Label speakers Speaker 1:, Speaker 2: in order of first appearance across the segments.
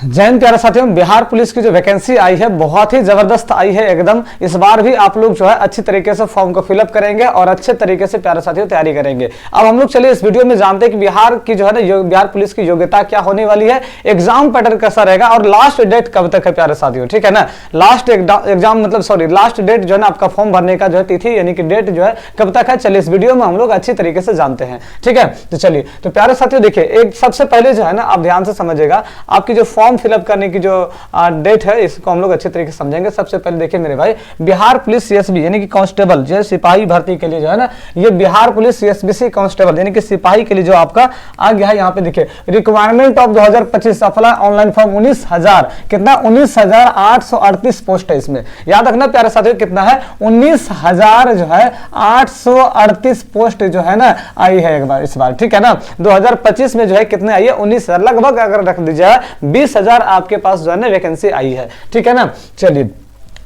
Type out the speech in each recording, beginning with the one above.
Speaker 1: जैन प्यारे साथियों, बिहार पुलिस की जो वैकेंसी आई है बहुत ही जबरदस्त आई है एकदम। इस बार भी आप लोग जो है अच्छी तरीके से फॉर्म को फिलअप करेंगे और अच्छे तरीके से प्यारे साथियों तैयारी करेंगे। अब हम लोग चलिए इस वीडियो में जानते हैं कि बिहार की जो है ना बिहार पुलिस की योग्यता क्या होने वाली है, एग्जाम पैटर्न कैसा रहेगा और लास्ट डेट कब तक है प्यारे साथियों, ठीक है ना। लास्ट एग्जाम लास्ट डेट जो है ना आपका फॉर्म भरने का जो है तिथि यानी कि डेट जो है कब तक है, चलिए इस वीडियो में हम लोग अच्छी तरीके से जानते हैं, ठीक है। तो चलिए तो प्यारे साथियों देखिए, एक सबसे पहले जो है ना आप ध्यान से समझिएगा, आपकी जो फॉर्म फिलअप करने की जो डेट है इसको हम लोग अच्छे तरीके से समझेंगे। सबसे पहले देखिए मेरे भाई, बिहार पुलिस सीएसबी यानी कि कांस्टेबल जो सिपाही भर्ती के लिए जो है ना, ये बिहार पुलिस सीएसबी कांस्टेबल यानी कि सिपाही के लिए जो आपका आ गया है, यहाँ पे देखिए requirement of 2025 apply online form 19,000 कितना 19,838 पोस्ट है इसमें। याद रखना प्यारे साथियों कितना है 19,000 जो है 838 पोस्ट जो है ना आई है एक बार इस बार, ठीक है ना। 2025 में जो है कितने आई है 19,000, लगभग अगर रख दीजिए 20,000 आपके पास जो है ना वैकेंसी आई है, ठीक है ना। चलिए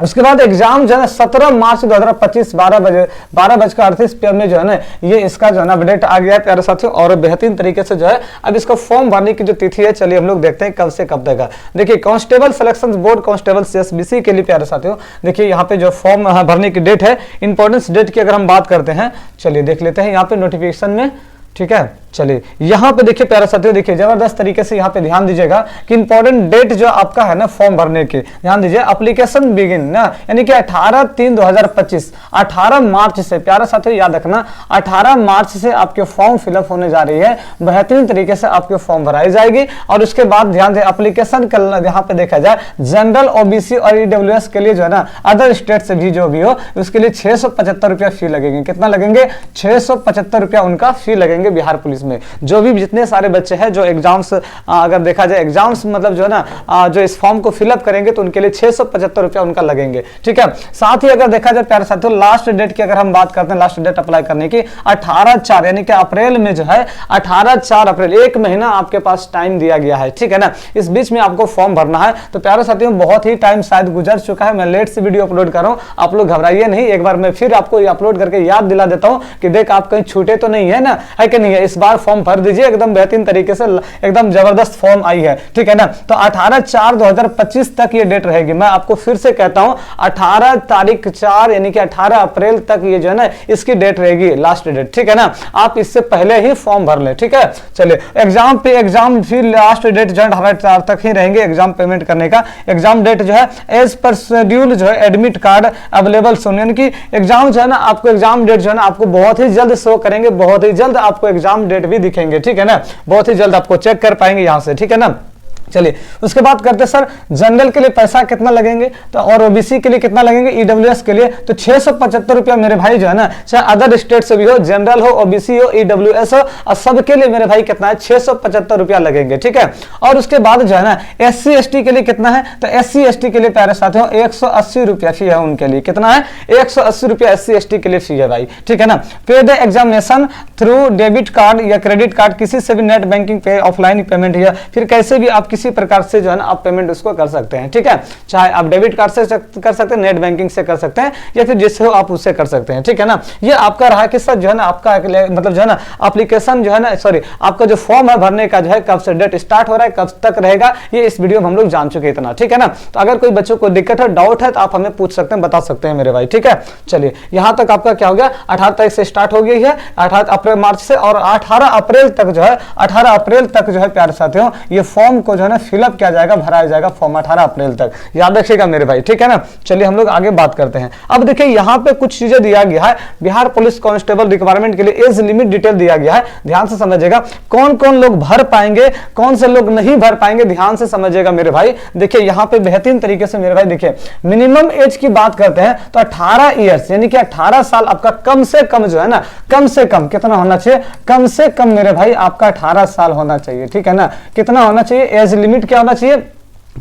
Speaker 1: उसके बाद एग्जाम जो है 17 मार्च 2025 12:38 PM में जो है ना ये इसका जो है ना अपडेट आ गया है प्यारे साथियों, और बेहतरीन तरीके से जो है अब इसको फॉर्म भरने की जो तिथि है चलिए हम लोग देखते हैं कब से कब तक है। देखिए constable selection board constable CSBC के लिए प्यारे साथियों देखिए यहाँ पे जो फॉर्म भरने की डेट है, इंपॉर्टेंस डेट की अगर हम बात करते हैं चलिए देख लेते हैं यहाँ पे नोटिफिकेशन में, ठीक है। चलिए यहाँ पे देखिए प्यारे साथियों, देखिए जबरदस्त तरीके से यहाँ पे ध्यान दीजिएगा कि इंपॉर्टेंट डेट जो आपका है ना फॉर्म भरने की, ध्यान दीजिए एप्लीकेशन बिगिन ना यानी कि 18/3/2025 18 मार्च से प्यारे साथियों याद रखना 18 मार्च से आपके फॉर्म फिलअप होने जा रही है, बेहतरीन तरीके से आपके फॉर्म भराई जाएगी। और उसके बाद ध्यान दें एप्लीकेशन यहाँ पे देखा जाए जनरल ओबीसी और ईडब्ल्यूएस के लिए जो है ना अदर स्टेट से भी जो भी हो उसके लिए 675 रुपया फी लगेंगे। कितना लगेंगे 675 रुपया उनका फी लगेंगे बिहार पुलिस में। जो भी जितने सारे बच्चे हैं जो एग्जाम्स अगर देखा जाए एग्जाम्स मतलब जो है ना जो इस फॉर्म को फिलअप करेंगे तो उनके लिए 675 रुपया उनका लगेंगे, ठीक है। साथ ही अगर देखा जाए प्यारे साथियों लास्ट डेट की अगर हम बात करते हैं, लास्ट डेट अप्लाई करने की 18/4 यानी कि अप्रैल में जो है 18/4 अप्रैल, एक महीना आपके पास टाइम दिया गया है, ठीक है ना। इस बीच में आपको फॉर्म भरना है। तो प्यारे साथियों बहुत ही टाइम शायद गुजर चुका है, मैं लेट से वीडियो अपलोड कर रहा हूं, आप लोग घबराइए नहीं, एक बार मैं फिर आपको अपलोड करके याद दिला देता हूं कि देख आप कहीं छूटे तो नहीं है ना, है कि नहीं है। इस बार फॉर्म भर दीजिए, एकदम बेहतरीन तरीके से एकदम जबरदस्त फॉर्म आई है, ठीक है ना। तो 18/4/2025 तक ये डेट रहेगी। मैं आपको फिर से कहता हूं 18 तारीख 4 यानी कि 18 अप्रैल तक ये जो है ना इसकी डेट रहेगी लास्ट डेट, ठीक है ना। आप इससे पहले ही फॉर्म भर लें, ठीक है। चलिए एग्जाम फिर लास्ट डेट जो है 18/4 तक ही रहेंगे एग्जाम पेमेंट करने का। एग्जाम डेट जो है एज पर शेड्यूल जो है एडमिट कार्ड अवेलेबल सुन, यानी कि एग्जाम जो है ना आपको एग्जाम डेट जो है ना आपको बहुत ही जल्द शो करेंगे, बहुत ही जल्द आपको एग्जाम डेट भी दिखेंगे, ठीक है ना। बहुत ही जल्द आपको चेक कर पाएंगे यहां से, ठीक है ना। चलिए उसके बाद करते सर जनरल के लिए पैसा कितना लगेंगे तो और ओबीसी के लिए कितना लगेंगे, ईडब्ल्यूएस के लिए तो 675 रुपया मेरे भाई जो है ना, चाहे अदर स्टेट से भी हो, जनरल हो, ओबीसी हो, ईडब्ल्यूएस हो, और सबके लिए मेरे भाई कितना है 675 रुपया लगेंगे, ठीक है। और उसके बाद जो है ना एससी एसटी के लिए कितना है, तो एससी एसटी के लिए प्यारे साथियों 180 रुपया फी है उनके लिए। कितना है 180 रुपया एससी एसटी के लिए फी है भाई, ठीक है ना। Paid examination through debit card या क्रेडिट कार्ड, किसी से भी नेट बैंकिंग पे ऑफलाइन पेमेंट या फिर कैसे भी आप किसी प्रकार से जो है ना आप पेमेंट उसको कर सकते हैं, ठीक है। चाहे आप डेबिट कार्ड से कर सकते हैं, नेट बैंकिंग से कर सकते हैं, या फिर जिससे हो आप उससे कर सकते हैं, ठीक है ना। ये आपका रहा कि सर जो है ना आपका मतलब जो है ना एप्लीकेशन जो है ना आपका जो फॉर्म है भरने का जो है कब से डेट स्टार्ट हो रहा है, कब तक रहेगा, ये इस वीडियो में हम लोग जान चुके इतना, ठीक है ना। तो अगर कोई बच्चों को दिक्कत है, डाउट है तो आप हमें पूछ सकते हैं, बता सकते हैं मेरे भाई, ठीक है। चलिए यहां तक आपका क्या हो गया 18 तारीख से स्टार्ट हो गई है, 18 मार्च से, और 18 अप्रैल तक जो है 18 अप्रैल तक जो है प्यारे साथियों ये फॉर्म को जो है ना फिलअप किया जाएगा, भराया जाएगा फॉर्म 18 अप्रैल तक, याद रखिएगा मेरे भाई, ठीक है ना। चलिए हम लोग आगे बात करते हैं। अब देखिए यहाँ पे कुछ चीजें दिया गया है बिहार पुलिस कांस्टेबल रिक्वायरमेंट के लिए, एज लिमिट डिटेल दिया गया है, ध्यान से समझिएगा। कौन कौन लोग भर पाएंगे, कौन से लोग नहीं भर पाएंगे, ध्यान से समझिएगा मेरे भाई। देखिए यहाँ पे बेहतरीन तरीके से मेरे भाई देखिए मिनिमम एज की बात करते हैं तो 18 ईयर्स यानी कि 18 साल आपका कम से कम जो है ना, कम से कम कितना होना चाहिए, कम से कम मेरे भाई आपका 18 साल होना चाहिए, ठीक है ना। कितना होना चाहिए, एज लिमिट क्या होना चाहिए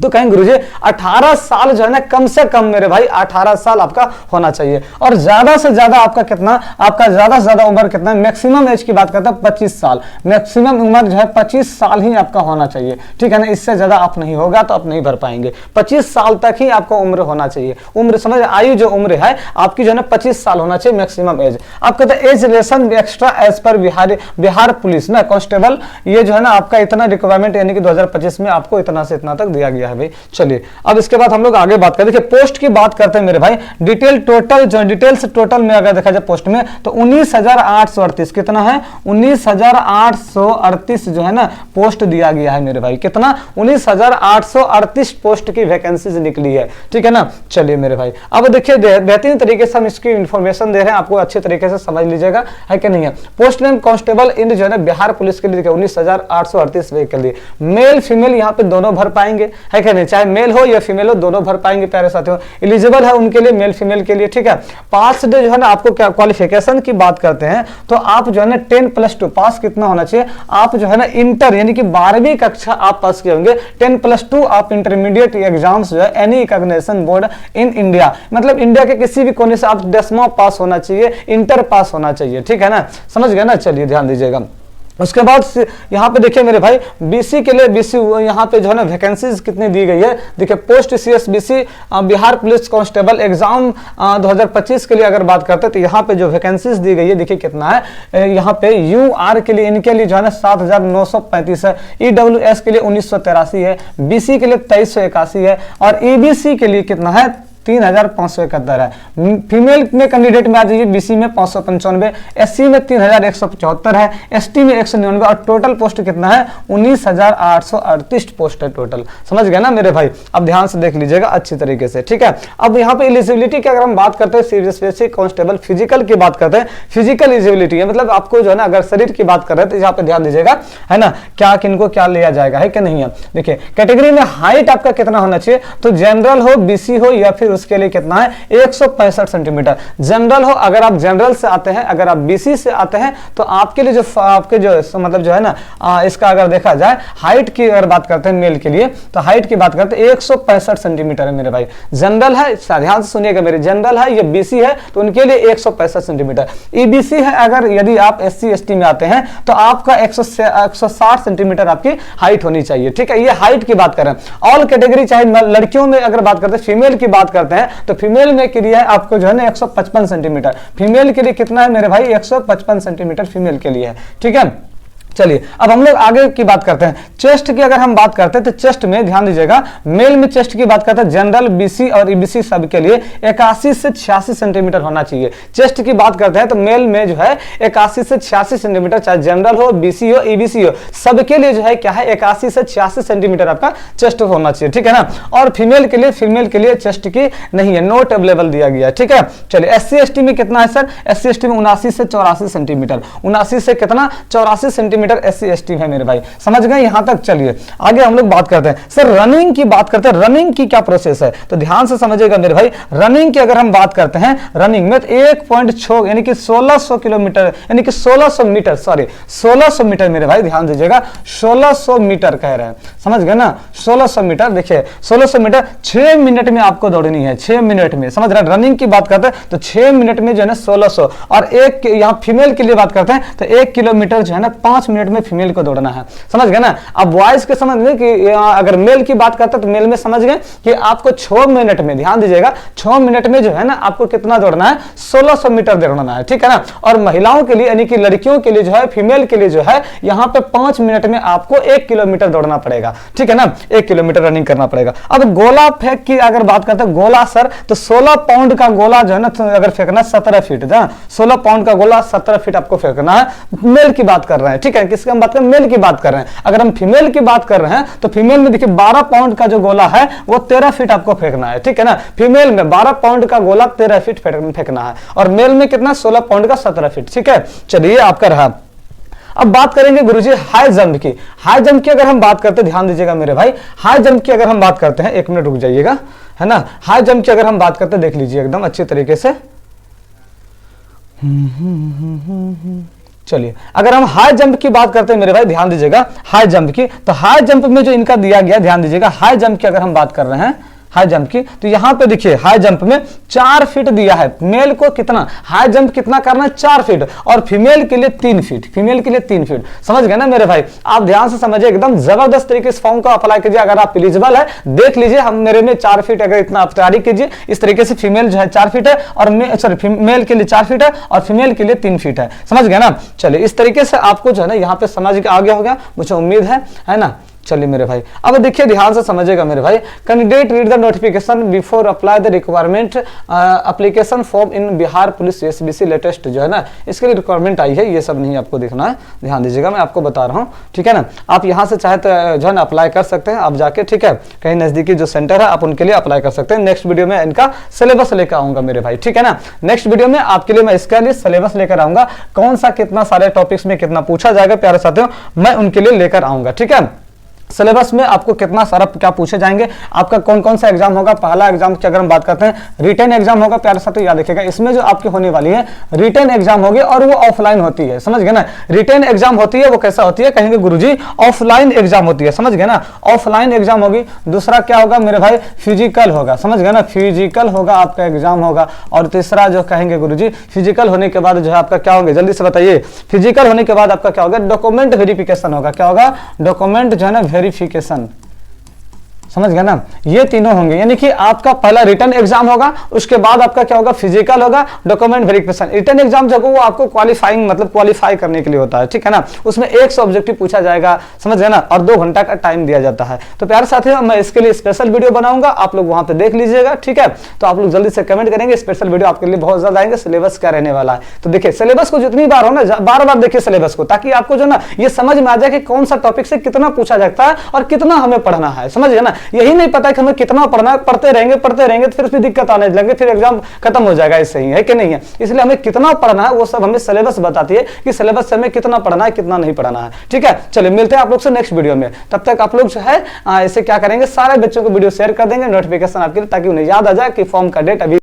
Speaker 1: तो कहेंगे गुरुजी 18 साल जो है ना, कम से कम मेरे भाई 18 साल आपका होना चाहिए। और ज्यादा से ज्यादा आपका कितना, आपका ज्यादा से ज्यादा उम्र कितना, मैक्सिमम एज की बात करते हैं 25 साल, मैक्सिमम उम्र जो है 25 साल ही आपका होना चाहिए, ठीक है ना। इससे ज्यादा आप नहीं होगा तो आप नहीं भर पाएंगे। 25 साल तक ही आपका उम्र होना चाहिए। उम्र समझ, आयु जो उम्र है आपकी जो है ना 25 साल होना चाहिए मैक्सिमम एज। आप कहते हैं as relation extra as per Bihar police ना कांस्टेबल, ये जो है ना आपका इतना रिक्वायरमेंट यानी कि 2025 में आपको इतना से इतना तक दिया गया है भाई। चलिए अब इसके बाद हम लोग आगे बात करें। देखिए पोस्ट की बात करते हैं मेरे भाई, डिटेल टोटल जो डिटेल्स टोटल में अगर देखा जाए पोस्ट में तो 19,838 कितना है, 19,838 जो है ना पोस्ट दिया गया है मेरे भाई। कितना, 19,838 पोस्ट की वैकेंसीज निकली है, ठीक है ना। चलिए मेरे भाई अब देखिए बेहतरीन तरीके से हम इसकी इंफॉर्मेशन दे रहे हैं, आपको अच्छे तरीके से समझ लीजिएगा, है कि नहीं है। पोस्ट नेम कांस्टेबल इन जो है ना बिहार पुलिस के लिए 19,838 के लिए मेल फीमेल यहाँ पे दोनों भर पाएंगे, है क्या नहीं, चाहे मेल हो या फीमेल हो दोनों भर पाएंगे प्यारे साथियों। एलिजिबल है उनके लिए, मेल फीमेल के लिए, ठीक है। पास जो है ना आपको क्या क्वालिफिकेशन की बात करते हैं तो आप जो है ना 10+2 पास कितना होना चाहिए, आप जो है ना इंटर यानी कि 12वीं कक्षा आप पास किए होंगे। 10+2 आप इंटरमीडिएट एग्जाम्स जो है any recognition board in India, मतलब इंडिया के किसी भी कोने से आप 10वां पास होना चाहिए, इंटर पास होना चाहिए, ठीक है ना, समझ गए ना। चलिए ध्यान दीजिएगा। उसके बाद यहाँ पे देखिए मेरे भाई बीसी के लिए, बीसी यहाँ पे जो है ना वैकेंसीज कितनी दी गई है। देखिए post CSBC Bihar police constable exam 2025 के लिए अगर बात करते हैं तो यहाँ पे जो वैकेंसीज दी गई है देखिए कितना है। यहाँ पे UR के लिए इनके लिए जो है ना 7,935 है, EWS के लिए 1983 है, BC के लिए 2381 है और EBC के लिए कितना है 3,571 है। फीमेल में कैंडिडेट में आ जाइए, BC में 595, SC में 3,175 है, ST में 199 और टोटल पोस्ट कितना है 19,838 पोस्ट है टोटल। समझ गए ना मेरे भाई। अब ध्यान से देख लीजिएगा अच्छी तरीके से, ठीक है। अब यहाँ पे एलिजिबिलिटी की अगर हम बात करते हैं CSBC कांस्टेबल फिजिकल की बात करते हैं, फिजिकल एलिजिबिलिटी है मतलब आपको जो है ना अगर शरीर की बात कर रहे हैं तो यहाँ पे ध्यान दीजिएगा, है ना, क्या किनको क्या लिया जाएगा, है कि नहीं है। देखिए कैटेगरी में हाइट आपका कितना होना चाहिए, तो जनरल हो, BC हो या फिर उसके लिए कितना है 165 सेंटीमीटर। जनरल हो, अगर आप जनरल से आते हैं, अगर आप BC से आते हैं तो आपके लिए जो आपके जो मतलब जो है ना इसका अगर देखा जाए हाइट की अगर बात करते हैं मेल के लिए तो हाइट की बात करते हैं 165 सेंटीमीटर है मेरे भाई। जनरल है, ध्यान से सुनिएगा मेरे, जनरल है या BC है तो उनके लिए 165 सेंटीमीटर। EBC है अगर यदि आप SC ST में आते हैं तो आपका 160 सेंटीमीटर आपकी हाइट होनी चाहिए, ठीक है। ये हाइट की बात करें। ऑल कैटेगरी चाहे लड़कियों में अगर बात करते हैं, फीमेल की बात करते हैं तो फीमेल में के लिए आपको जो है ना 155 सेंटीमीटर, फीमेल के लिए कितना है मेरे भाई 155 सेंटीमीटर फीमेल के लिए है, ठीक है। चलिए अब हम लोग आगे की बात करते हैं। चेस्ट की अगर हम बात करते हैं तो चेस्ट में ध्यान दीजिएगा, मेल में चेस्ट की बात करते हैं जनरल, BC और EBC सब के लिए 81 से 86 सेंटीमीटर होना चाहिए। चेस्ट की बात करते हैं तो मेल में जो है 81 से 86 सेंटीमीटर, चाहे जनरल हो, BC हो, EBC हो, सबके लिए जो है क्या है 81 से 86 सेंटीमीटर आपका चेस्ट होना चाहिए, ठीक है ना। और फीमेल के लिए चेस्ट की नहीं है, नोट अवेलेबल दिया गया है, ठीक है। चलिए SC ST में कितना है सर, SC ST में 79 से 84 सेंटीमीटर, 79 से कितना 84 सेंटीमीटर SC ST है मेरे भाई। समझ गए यहां तक। चलिए आगे हम लोग बात करते हैं सर रनिंग की बात करते हैं, रनिंग की क्या प्रोसेस है तो ध्यान से समझिएगा मेरे भाई। रनिंग की अगर हम बात करते हैं, रनिंग में 1.6 यानी कि 1600 किलोमीटर यानी कि 1600 मीटर, सॉरी 1600 मीटर मेरे भाई ध्यान दीजिएगा, 1600 मीटर कह रहे हैं, समझ गए ना 1600 मीटर। देखिए 1600 मीटर 6 मिनट में आपको दौड़नी है, 6 मिनट में, समझ रहे हैं। रनिंग की बात करते हैं तो 6 मिनट में जो है ना 1600, और एक यहाँ फीमेल के लिए बात करते हैं तो 1 किलोमीटर जो है ना 5 मिनट में फीमेल को दौड़ना है, समझ गए ना। अब बॉयज के समझ गए कि अगर मेल की बात करते हैं तो मेल में समझ गए कि आपको 6 मिनट में, ध्यान दीजिएगा 6 मिनट में जो है ना आपको कितना दौड़ना है 1600 मीटर दौड़ना है, ठीक है ना। और महिलाओं के लिए यानी कि लड़कियों के लिए जो है, फीमेल के लिए जो है यहाँ पे 5 मिनट में आपको 1 किलोमीटर दौड़ना पड़ेगा, ठीक है ना, 1 किलोमीटर रनिंग करना पड़ेगा। अब गोला फेंक की अगर बात करते हैं, गोला सर तो 16 पाउंड का गोला जो है ना अगर फेंकना 17 फीट, 16 पाउंड का गोला 17 फीट आपको फेंकना है। मेल की बात कर रहे हैं, ठीक है, किसकी हम बात कर रहे हैं, मेल की बात कर रहे हैं। अगर हम फीमेल की बात कर रहे हैं तो फीमेल में देखिए 12 पाउंड का जो गोला है वो 13 फीट आपको फेंकना है, ठीक है ना। फीमेल में 12 पाउंड का गोला 13 फीट फेंकना है, और मेल में कितना 16 पाउंड का 17 फीट, ठीक है। चलिए आपका रहा। अब बात करेंगे गुरुजी हाई जंप की। हाई जंप की अगर हम बात करते हैं, ध्यान दीजिएगा मेरे भाई, हाई जंप की अगर हम बात करते हैं, 1 मिनट रुक जाइएगा, है ना। हाई जंप की अगर हम बात करते हैं, देख लीजिए एकदम अच्छी तरीके से। चलिए अगर हम हाई जंप की बात करते हैं मेरे भाई, ध्यान दीजिएगा हाई जंप की, तो हाई जंप में जो इनका दिया गया, ध्यान दीजिएगा हाई जंप की अगर हम बात कर रहे हैं हाई जंप की, तो यहां पे देखिए हाई जंप में 4 फीट दिया है। मेल को कितना हाई जंप कितना करना है, 4 फीट, और फीमेल के लिए 3 फीट, फीमेल के लिए 3 फीट। समझ गए ना मेरे भाई, आप ध्यान से समझिए, एकदम जबरदस्त तरीके से फॉर्म को अप्लाई कीजिए। अगर आप एलिजिबल है देख लीजिए, हम मेरे में 4 फीट, अगर इतना आप तैयारी कीजिए इस तरीके से। फीमेल जो है 4 फीट है, और मेल के लिए 4 फीट है, और फीमेल के लिए 3 फीट है। समझ गए ना। चलिए इस तरीके से आपको जो है ना यहाँ पे समझ के आ गया होगा, मुझे उम्मीद है ना। चलिए मेरे भाई, अब देखिए ध्यान से समझिएगा मेरे भाई, candidate read the notification before apply the requirement application form in Bihar police SBC latest जो है ना, इसके लिए रिक्वायरमेंट आई है। ये सब नहीं आपको देखना है, ध्यान दीजिएगा, मैं आपको बता रहा हूँ, ठीक है ना। आप यहाँ से चाहे तो जो है ना अप्लाई कर सकते हैं, आप जाके, ठीक है, कहीं नजदीकी जो सेंटर है आप उनके लिए अप्लाई कर सकते हैं। नेक्स्ट वीडियो में इनका सिलेबस लेकर आऊंगा मेरे भाई, ठीक है ना। नेक्स्ट वीडियो में आपके लिए मैं इसका लिए सिलेबस लेकर आऊंगा, कौन सा कितना सारे टॉपिक्स में कितना पूछा जाएगा प्यारे साथियों, मैं उनके लिए लेकर आऊंगा, ठीक है। सिलेबस में आपको कितना सारा क्या पूछे जाएंगे, आपका कौन कौन सा एग्जाम होगा। पहला एग्जाम की अगर हम बात करते हैं, रिटन एग्जाम होगा प्यारे साथियों, याद रखिएगा। इसमें जो आपकी होने वाली है रिटन एग्जाम होगी, और वो ऑफलाइन होती है, समझ गए ना। रिटन एग्जाम होती है वो कैसा होती है, कहेंगे गुरुजी ऑफलाइन एग्जाम होती है, समझ गए ना, ऑफलाइन एग्जाम होगी। दूसरा क्या होगा मेरे भाई, फिजिकल होगा, समझ गए ना, फिजिकल होगा आपका एग्जाम होगा। और तीसरा जो कहेंगे गुरुजी, फिजिकल होने के बाद जो है आपका क्या होगा, जल्दी से बताइए। फिजिकल होने के बाद आपका क्या होगा, डॉक्यूमेंट वेरिफिकेशन होगा। क्या होगा, डॉक्यूमेंट जो है ना वेरिफिकेशन, समझ गए ना। ये तीनों होंगे, यानी कि आपका पहला रिटन एग्जाम होगा, उसके बाद आपका क्या होगा, फिजिकल होगा, डॉक्यूमेंट वेरिफिकेशन। रिटन एग्जाम जो वो आपको क्वालिफाइंग मतलब क्वालिफाई करने के लिए होता है, ठीक है ना। उसमें 100 ऑब्जेक्टिव पूछा जाएगा, समझ गए ना, और 2 घंटा का टाइम दिया जाता है। तो प्यारे साथियों, मैं इसके लिए स्पेशल वीडियो बनाऊंगा, आप लोग वहां पे देख लीजिएगा, ठीक है। तो आप लोग जल्दी से कमेंट करेंगे, स्पेशल वीडियो आपके लिए बहुत ज्यादा आएंगे। सिलेबस क्या रहने वाला है, तो देखिए सिलेबस को जितनी बार हो ना, बार बार देखिए सिलेबस को, ताकि आपको जो ना ये समझ में आ जाए कि कौन सा टॉपिक से कितना पूछा जाता है और कितना हमें पढ़ना है, समझ गए ना। यही नहीं पता कि हमें कितना पढ़ना है, पढ़ते रहेंगे तो फिर दिक्कत आने लगे, फिर एग्जाम खत्म हो जाएगा। इससे ही है कि नहीं है, इसलिए हमें कितना पढ़ना है वो सब हमें सिलेबस बताती है कि सिलेबस से हमें कितना पढ़ना है कितना नहीं पढ़ना है, ठीक है। चलिए मिलते हैं आप लोग से नेक्स्ट वीडियो में, तब तक आप लोग जो है इसे क्या करेंगे, सारे बच्चों को वीडियो शेयर कर देंगे नोटिफिकेशन आपके लिए, ताकि उन्हें याद आ जाए कि फॉर्म का डेट अभी